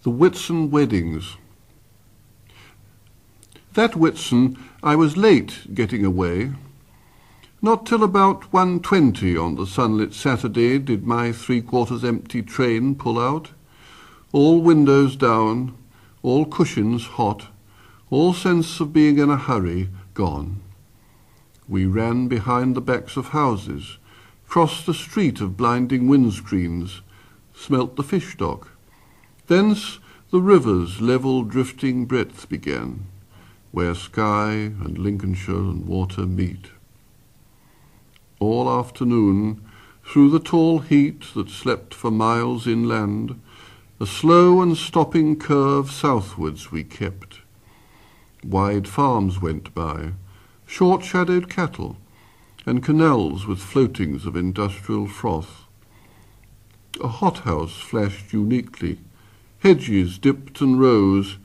The Whitsun weddings. That Whitsun I was late getting away. Not till about 1:20 on the sunlit Saturday did my three-quarters empty train pull out, all windows down, all cushions hot, all sense of being in a hurry gone. We ran behind the backs of houses, crossed a street of blinding windscreens, smelt the fish dock. Thence the river's level drifting breadth began, where Skye and Lincolnshire and water meet. All afternoon, through the tall heat that slept for miles inland, a slow and stopping curve southwards we kept. Wide farms went by, short-shadowed cattle, and canals with floatings of industrial froth. A hothouse flashed uniquely, hedges dipped and rose,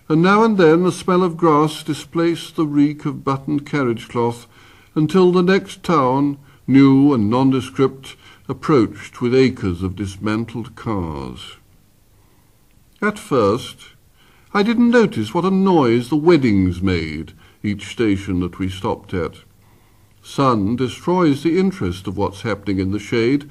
and now and then a smell of grass displaced the reek of buttoned carriage cloth until the next town, new and nondescript, approached with acres of dismantled cars. At first, I didn't notice what a noise the weddings made, each station that we stopped at. Sun destroys the interest of what's happening in the shade,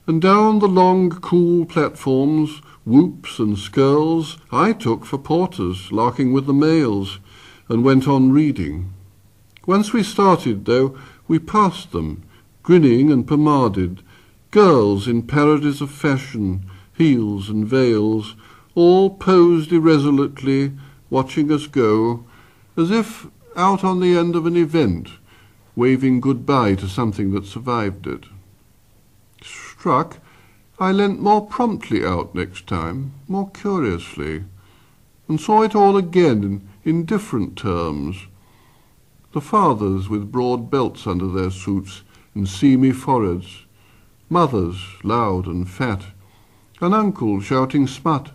and down the long, cool platforms, whoops and skirls I took for porters larking with the mails, and went on reading. Once we started, though, we passed them, grinning and pomaded, girls in parodies of fashion, heels and veils, all posed irresolutely, watching us go, as if out on the end of an event, waving goodbye to something that survived it. Struck, I leant more promptly out next time, more curiously, and saw it all again in different terms. The fathers with broad belts under their suits and seamy foreheads, mothers loud and fat, an uncle shouting smut,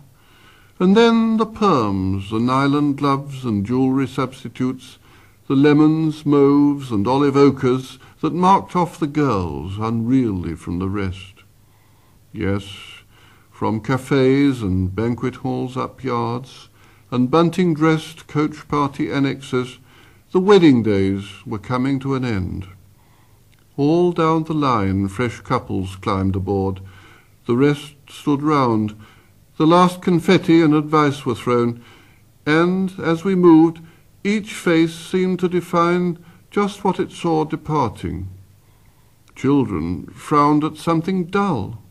and then the perms, the nylon gloves and jewellery substitutes, the lemons, mauves and olive ochres that marked off the girls unreally from the rest. Yes, from cafes and banquet halls up yards, and bunting-dressed coach-party annexes, the wedding days were coming to an end. All down the line fresh couples climbed aboard, the rest stood round, the last confetti and advice were thrown, and, as we moved, each face seemed to define just what it saw departing. Children frowned at something dull.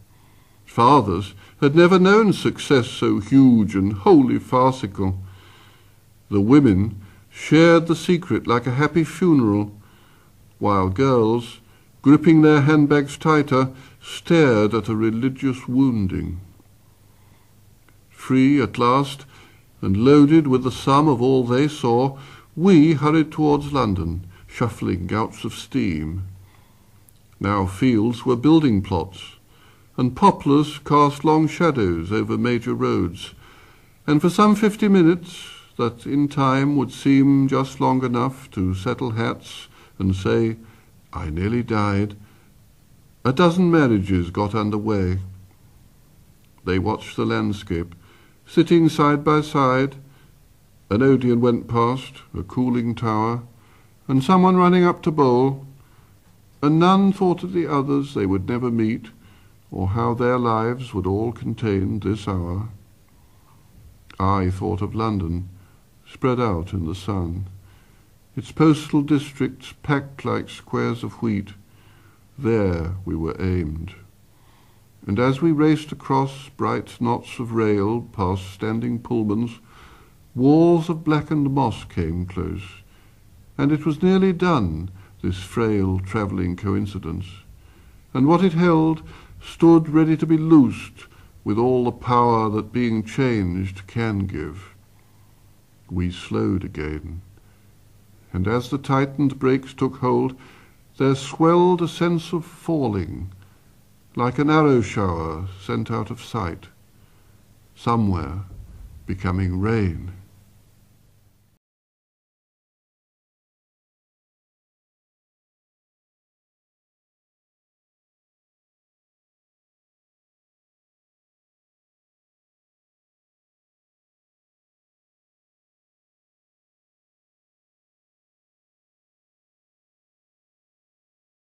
Fathers had never known success so huge and wholly farcical. The women shared the secret like a happy funeral, while girls, gripping their handbags tighter, stared at a religious wounding. Free at last, and loaded with the sum of all they saw, we hurried towards London, shuffling gouts of steam. Now fields were building plots, and poplars cast long shadows over major roads, and for some 50 minutes, that in time would seem just long enough to settle hats and say, "I nearly died," a dozen marriages got under way. They watched the landscape, sitting side by side. An Odeon went past, a cooling tower, and someone running up to bowl, and none thought of the others they would never meet, or how their lives would all contain this hour. I thought of London, spread out in the sun, its postal districts packed like squares of wheat. There we were aimed. And as we raced across bright knots of rail past standing Pullmans, walls of blackened moss came close, and it was nearly done, this frail travelling coincidence, and what it held stood ready to be loosed with all the power that being changed can give. We slowed again, and as the tightened brakes took hold, there swelled a sense of falling, like an arrow shower sent out of sight, somewhere becoming rain.